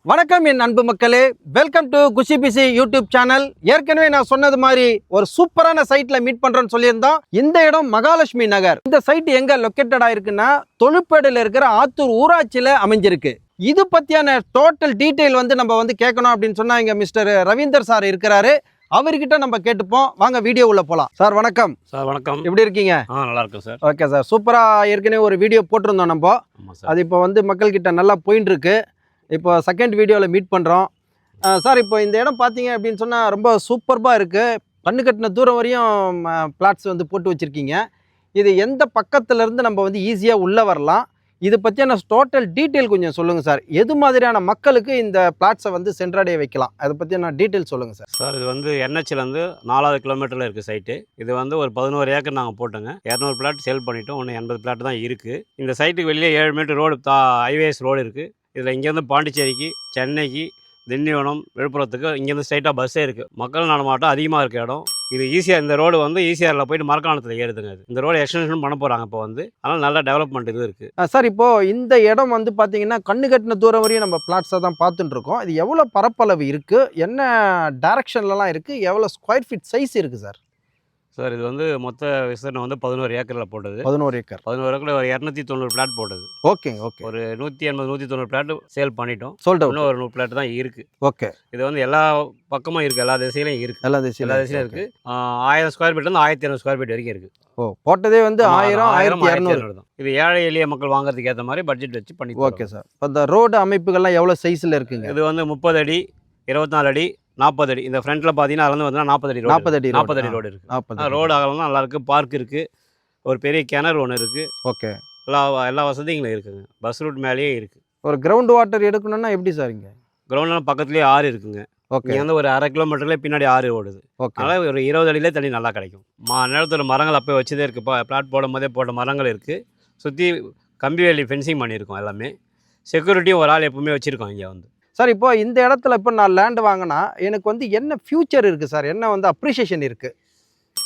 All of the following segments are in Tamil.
வணக்கம் என் அன்பு மக்களே, welcome to Kushi PC YouTube channel. ஏற்கனவே நான் சொன்னது மாதிரி ஒரு சூப்பரான சைட்ல மீட் பண்றேன்னு சொல்லியிருந்தோம். இந்த இடம் மகாலட்சுமி நகர். இந்த சைட் எங்க லொக்கேட்டட் ஆயிருக்குன்னா தொழுப்பேடுல இருக்கிற ஆத்தூர் ஊராட்சியில அமைஞ்சிருக்கு. இது பத்தியான டோட்டல் டீடைல் நம்ம கேட்கணும் அப்படின்னு சொன்னா இங்க மிஸ்டர் ரவீந்தர் சார் இருக்கிறாரு. அவர்கிட்ட நம்ம கேட்டுப்போம். வாங்க வீடியோ உள்ள போலாம். சார் வணக்கம். சார் வணக்கம். எப்படி இருக்கீங்க? நல்லா இருக்கும் சார். ஓகே சார், சூப்பரா. ஏற்கனவே ஒரு வீடியோ போட்டிருந்தோம் நம்ம. அது இப்போ மக்கள் கிட்ட நல்லா போயிட்டு இருக்கு. இப்போ செகண்ட் வீடியோவில் மீட் பண்ணுறோம். சார், இப்போ இந்த இடம் பார்த்தீங்க அப்படின்னு சொன்னால் ரொம்ப சூப்பர்பாக இருக்குது. கண்ணு கட்டின தூரம் வரையும் பிளாட்ஸ் போட்டு வச்சுருக்கீங்க. இது எந்த பக்கத்துலேருந்து நம்ம ஈஸியாக உள்ளே வரலாம்? இது பற்றியான டோட்டல் டீட்டெயில் கொஞ்சம் சொல்லுங்கள் சார். எது மாதிரியான மக்களுக்கு இந்த பிளாட்ஸை சென்றடைய வைக்கலாம், அதை பற்றியான டீட்டெயில் சொல்லுங்கள் சார். சார், இது NHலேருந்து 4வது கிலோமீட்டரில் இருக்குது சைட்டு. இது ஒரு 11 ஏக்கர் நாங்கள் போட்டோங்க. 200 பிளாட் சேல் பண்ணிவிட்டோம். ஒன்று 80 பிளாட் தான் இருக்குது. இந்த சைட்டுக்கு வெளியே 7 மீட்டர் ரோடு ஹைவேஸ் ரோடு இருக்குது. இதில் இங்கேருந்து பாண்டிச்சேரிக்கு, சென்னைக்கு, திண்டிவனம், விழுப்புரத்துக்கு இங்கேருந்து ஸ்ட்ரைட்டாக பஸ்ஸே இருக்குது. மக்கள் நடமாட்டம் அதிகமாக இருக்க இடம் இது. ஈஸியாக இந்த ரோடு ஈஸியாரில் போயிட்டு மரக்காணத்தில் ஏறுதுங்க. இந்த ரோடு எக்ஸ்டென்ஷன் பண்ண போகிறாங்க இப்போ அதனால் நல்ல டெவலப்மெண்ட் இது இருக்குது. சார், இப்போது இந்த இடம் பார்த்தீங்கன்னா கண்ணு கட்டின தூரம் வரையும் நம்ம பிளாட்ஸை தான் பார்த்துட்டு இருக்கோம். இது எவ்வளோ பரப்பளவு இருக்குது, என்ன டைரக்ஷன்லலாம் இருக்குது, எவ்வளோ ஸ்கொயர் ஃபீட் சைஸ் இருக்குது சார்? சார், இது மொத்த விஸ்தீர்ணம் 11 ஏக்கரில் போட்டது. 11 ஏக்கர். 11 ஏக்கரில் ஒரு 290 பிளாட் போட்டது. ஓகே. ஒரு 180-190 பிளாட் சேல் பண்ணிட்டோம். இன்னும் ஒரு 100 பிளாட் தான் இருக்குது. ஓகே. இது எல்லா பக்கமும் இருக்குது, எல்லா திசையிலையும் இருக்குது. எல்லா திசையிலும் இருக்குது. 1000 ஸ்கொயர் ஃபீட்லேருந்து 1200 ஸ்கொயர் ஃபீட் வரைக்கும் இருக்குது. போட்டதே 1000-1200 தான். இது ஏழை எளிய மக்கள் வாங்குறதுக்கு ஏற்ற மாதிரி பட்ஜெட் வச்சு பண்ணி. Okay sir. இப்போ இந்த ரோடு அமைப்புகள்லாம் எவ்வளோ சைஸில் இருக்குங்க? இது 30 அடி, 24 அடி, 40 அடி. இந்த ஃப்ரண்ட்டில் பார்த்தீங்கன்னா அதில் 40 அடி 40 அடி ரோடு இருக்குது. ரோடு அகலம் நல்லா இருக்குது. பார்க் இருக்குது. ஒரு பெரிய கிணறு ஒன்று இருக்குது. ஓகே. எல்லா வசதிகளும் இருக்குங்க. பஸ் ரூட் மேலேயே இருக்குது. ஒரு கிரவுண்ட் வாட்டர் எடுக்கணும்னா எப்படி சார்? இங்கே கிரவுண்ட்லாம் பக்கத்துலேயே ஆறு இருக்குங்க. ஓகே. இங்கே ஒரு 1/2 கிலோமீட்டர்லேயே பின்னாடி ஆறு ஓடுது. அதனால் ஒரு 20 அடியிலே தண்ணி நல்லா கிடைக்கும். நிலத்தோட மரங்கள் அப்போ வச்சதே இருக்குது. பிளாட் போடும் போதே போட்ட மரங்கள் இருக்குது. சுற்றி கம்பி வேலி ஃபென்சிங் பண்ணியிருக்கோம். எல்லாமே செக்யூரிட்டியும் ஒரு ஆள் எப்பவுமே வச்சுருக்கோம் இங்கே சார். இப்போ இந்த இடத்துல இப்போ நான் லேண்டு வாங்கினா எனக்கு என்ன ஃபியூச்சர் இருக்குது சார்? என்ன அப்ரிஷியேஷன் இருக்குது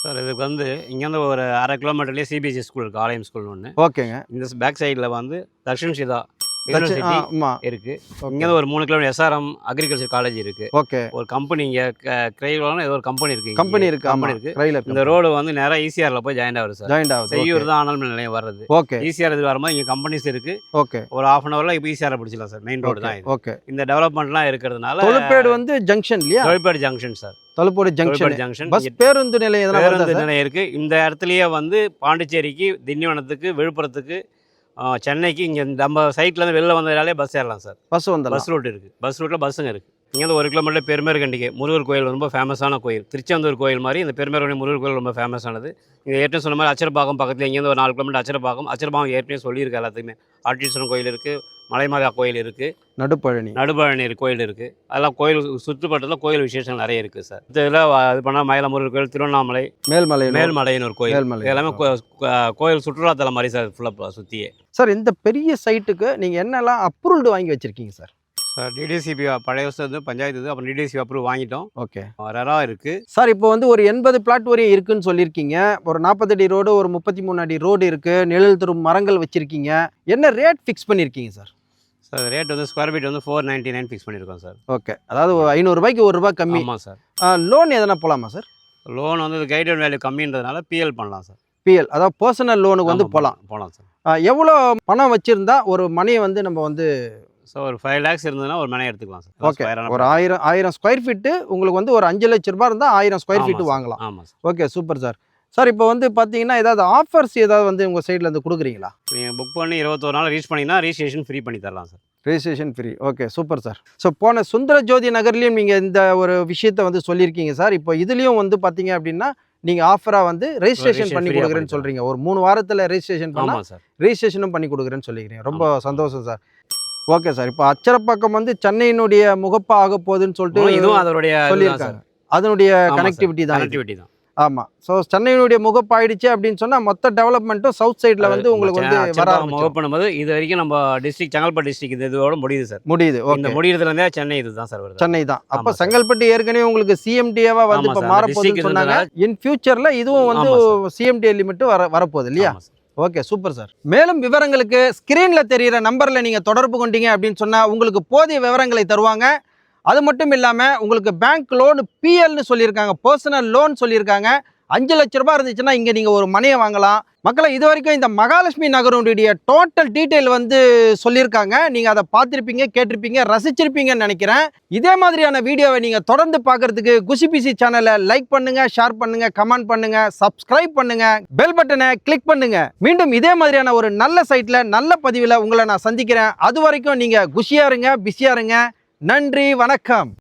சார்? இதுக்கு இங்கேருந்து ஒரு 1/2 கிலோமீட்டர்லேயே சிபிஎஸ்சி ஸ்கூல் இருக்குது, ஆலயம் ஸ்கூல்னு ஒன்று. ஓகேங்க. இந்த பேக் சைடில் தக்ஷன் சிதா இருக்குது. இங்கேருந்து ஒரு 3 கிலோமீட்டர் SRM அக்ரிகல்ச்சர் காலேஜ் இருக்குது. ஓகே. ஒரு கம்பெனி இங்கே கிரையில ஏதோ ஒரு கம்பெனி இருக்குது. கம்பெனி இருக்குது. இந்த ரோடு நேராக ஈசிஆரில் போய் ஜாயின் ஆகுது சார். செய்யூர் தான் ஆனல் நிலையம் வர்றது. ஓகே. ஈசிஆர் இது வரும்போது இங்கே கம்பெனிஸ் இருக்குது. ஓகே. ஒரு 1/2 ஹவரில் இப்போ ஈசிஆரை பிடிச்சிடலாம் சார். மெயின் ரோடு தான் இது. ஓகே. இந்த டெவலப்மெண்ட்லாம் இருக்கிறதுனால தொழுப்பேடு ஜங்ஷன் இல்லையா? Tholuppedu junction sir. Tholuppedu junction bus பேருந்து நிலையம் இருக்குது. இந்த இடத்துலயே பாண்டிச்சேரிக்கு, திண்டிவனத்துக்கு, விழுப்புரத்துக்கு, சென்னைக்கு இங்கே நம்ம சைட்லேருந்து வெளில வந்ததாலே பஸ் ஏறலாம் சார். பஸ் ரூட் இருக்குது. பஸ் ரூட்டில் பஸ்ஸுங்க இருக்குது. இங்கேருந்து 1 கிலோமீட்டர் பெருமேற்கண்டிகை முருகர் கோயில் ரொம்ப ஃபேமஸான கோயில். திருச்செந்தூர் கோயில் மாதிரி இந்த பெருமேற்கண்டி முருகர் கோயில் ரொம்ப ஃபேமஸானது. இங்கே ஏற்கனவே சொன்ன மாதிரி அச்சரப்பாக்கம் பக்கத்தில் இங்கேருந்து ஒரு 4 கிலோமீட்டர் அச்சரப்பாக்கம் ஏற்கனவே சொல்லியிருக்கு. எல்லாத்துக்குமே ஆட்டீஸ்வரன் கோயில் இருக்குது, மலைமாதா கோயில் இருக்குது, நடுபழனி கோயில் இருக்குது. அதெல்லாம் கோயில் சுற்றுப்பட்டத்தில் கோயில் விசேஷம் நிறைய இருக்குது சார். இதில் இது பண்ணால் மயிலமுருகர் கோயில், திருவண்ணாமலை, மேல்மலைன்னு ஒரு கோயில். எல்லாமே கோயில் சுற்றுலாத்தலம் மாதிரி சார். ஃபுல்லாக சுற்றியே சார். இந்த பெரிய சைட்டுக்கு நீங்கள் என்னெல்லாம் அப்ரூவ்டு வாங்கி வச்சுருக்கீங்க சார்? சார், டிடிசிபி பழைய வருஷம் பஞ்சாயத்து, அப்புறம் டிடிசிபி அப்ரூவ் வாங்கிட்டோம். ஓகே. ரேரா இருக்குது சார். இப்போ ஒரு 80 பிளாட் வரையும் இருக்குன்னு சொல்லியிருக்கீங்க. ஒரு 40 அடி ரோடு, ஒரு 33 அடி ரோடு இருக்குது. நிழல் தரும் மரங்கள் வச்சுருக்கீங்க. என்ன ரேட் ஃபிக்ஸ் பண்ணியிருக்கீங்க sir? Sir, rate square feet 499 fix பண்ணியிருக்கோம் சார். ஓகே. அதாவது 500 ரூபாய்க்கு 1 ரூபாய் கம்மி. ஆமாம் சார். லோன் எதனா போகலாமா சார்? லோன் கைடட் வேல்யூ கம்மின்றதுனால பிஎல் பண்ணலாம் சார். பிஎல் அதாவது பர்சனல் லோனுக்கு போகலாம் சார். எவ்வளோ பணம் வச்சுருந்தா ஒரு மணியை நம்ம ஸோ ஒரு 5 lakhs இருந்ததுன்னா ஒரு மனை எடுத்துக்கலாம் சார். ஓகே. ஒரு 1000 ஸ்கொயர் ஃபீட்டு உங்களுக்கு ஒரு 5 லட்ச ரூபாய் இருந்தால் 1000 ஸ்கொயர் ஃபீட்டு வாங்கலாம். ஆமாம் sir. Okay, super sir. Sir, இப்போ பார்த்தீங்கன்னா ஏதாவது ஆஃபர்ஸ் ஏதாவது உங்கள் சைடில் கொடுக்குறீங்களா? நீங்கள் புக் பண்ணி 21 நாள் ரீச் பண்ணிங்கன்னா ரிஜிஸ்ட்ரேஷன் ஃப்ரீ பண்ணி தரலாம் sir. Registration free. Okay, super sir. So போன சுந்தர ஜோதி நகர்லேயும் நீங்கள் இந்த ஒரு விஷயத்தை சொல்லியிருக்கீங்க சார். இப்போ இதுலேயும் பார்த்தீங்க அப்படின்னா நீங்கள் ஆஃபராக ரெஜிஸ்ட்ரேஷன் பண்ணி கொடுக்குறேன்னு சொல்கிறீங்க. ஒரு 3 வாரத்தில் ரெஜிஸ்ட்ரேஷன் பண்ணலாம் சார். ரெஜிஸ்ட்ரேஷனும் பண்ணி கொடுக்குறேன்னு சொல்லிக்கிறீங்க. ரொம்ப சந்தோஷம் சார். Okay sir. இப்போ அச்சரப்பாக்கம் சென்னையினுடைய முகப்பா ஆக போகுதுன்னு சொல்லிட்டு இதுவும் அதனுடைய சொல்லியிருக்காங்க. அதனுடைய கனெக்டிவிட்டி தான். ஆமாம். ஸோ சென்னையினுடைய முகப்பாயிடுச்சு அப்படின்னு சொன்னால் மொத்த டெவலப்மெண்ட்டும் சவுத் சைடில் உங்களுக்கு வர முகப் பண்ணும்போது இது வரைக்கும் நம்ம டிஸ்ட்ரிக்ட் செங்கல்பட்டு டிஸ்ட்ரிக்ட் இதோட முடியுது சார். முடியுது. இந்த முடியறதுலேருந்தே சென்னை இதுதான் சார் வருது. சென்னை தான். அப்போ செங்கல்பட்டு ஏற்கனவே உங்களுக்கு சிஎம்டிஏவா இப்போ மாறப்போகுதுன்னு சொன்னாங்க. இன் ஃபியூச்சரில் இதுவும் சிஎம்டிஏ லிமிட்டு வரப்போகுது இல்லையா? Okay, super sir. மேலும் விவரங்களுக்கு ஸ்க்ரீனில் தெரிகிற நம்பரில் நீங்கள் தொடர்பு கொண்டீங்க அப்படின்னு சொன்னால் உங்களுக்கு போதிய விவரங்களை தருவாங்க. அது மட்டும் இல்லாமல் உங்களுக்கு பேங்க் லோன் பிஎல்னு சொல்லியிருக்காங்க, பர்சனல் லோன் சொல்லியிருக்காங்க. 5 லட்ச ரூபாய் இருந்துச்சுன்னா இங்கே நீங்கள் ஒரு மனையை வாங்கலாம். மக்களை இது வரைக்கும் இந்த மகாலட்சுமி நகருடைய டோட்டல் டீட்டெயில் வந்து சொல்லியிருக்காங்க. நீங்கள் அதை பார்த்துருப்பீங்க, கேட்டிருப்பீங்க, ரசிச்சிருப்பீங்கன்னு நினைக்கிறேன். இதே மாதிரியான வீடியோவை நீங்கள் தொடர்ந்து பார்க்கறதுக்கு குஷிபிசி சேனலை லைக் பண்ணுங்கள், ஷேர் பண்ணுங்கள், கமெண்ட் பண்ணுங்கள், சப்ஸ்கிரைப் பண்ணுங்கள், பெல் பட்டனை கிளிக் பண்ணுங்கள். மீண்டும் இதே மாதிரியான ஒரு நல்ல சைட்டில் நல்ல பதிவில் உங்களை நான் சந்திக்கிறேன். அது வரைக்கும் நீங்கள் குஷியாக இருங்க, பிஸியாக இருங்க. நன்றி, வணக்கம்.